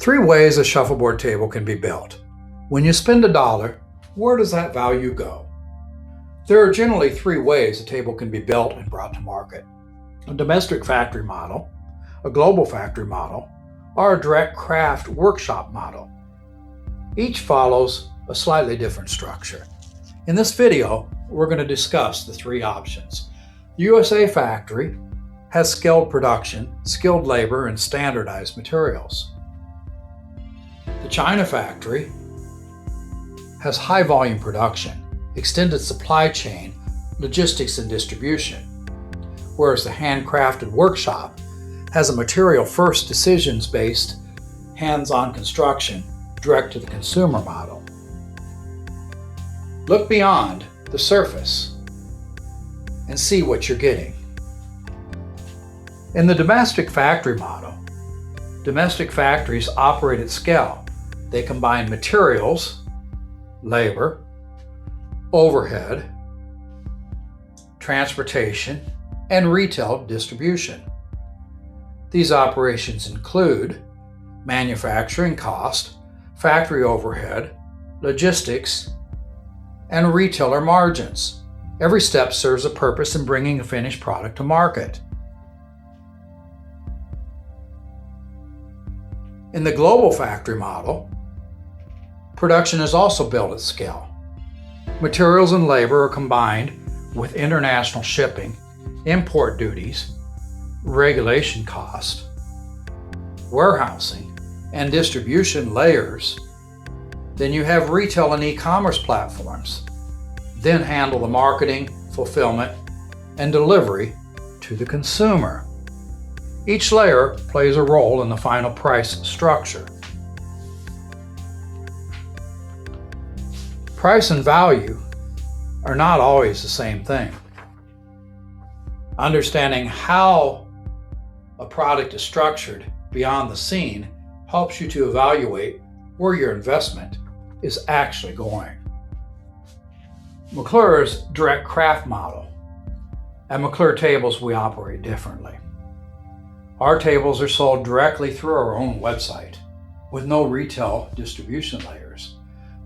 Three ways a shuffleboard table can be built. When you spend $1, where does that value go? There are generally three ways a table can be built and brought to market: a domestic factory model, a global factory model, or a direct craft workshop model. Each follows a slightly different structure. In this video, we're going to discuss the three options. The USA factory has skilled production, skilled labor, and standardized materials. The China factory has high volume production, extended supply chain, logistics, and distribution, whereas the handcrafted workshop has a material first decisions based, hands-on construction, direct to the consumer model. Look beyond the surface and see what you're getting. In the domestic factory model, domestic factories operate at scale. They combine materials, labor, overhead, transportation, and retail distribution. These operations include manufacturing cost, factory overhead, logistics, and retailer margins. Every step serves a purpose in bringing a finished product to market. In the global factory model, production is also built at scale. Materials and labor are combined with international shipping, import duties, regulation cost, warehousing, and distribution layers. Then you have retail and e-commerce platforms. Then handle the marketing, fulfillment, and delivery to the consumer. Each layer plays a role in the final price structure. Price and value are not always the same thing. Understanding how a product is structured beyond the scene helps you to evaluate where your investment is actually going. McClure's direct craft model. At McClure Tables, we operate differently. Our tables are sold directly through our own website with no retail distribution layers.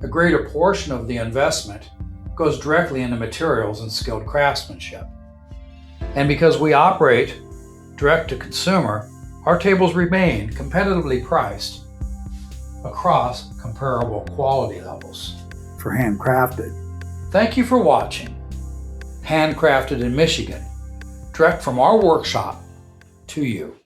A greater portion of the investment goes directly into materials and skilled craftsmanship. And because we operate direct to consumer, our tables remain competitively priced across comparable quality levels. For Handcrafted. Thank you for watching. Handcrafted in Michigan, direct from our workshop to you.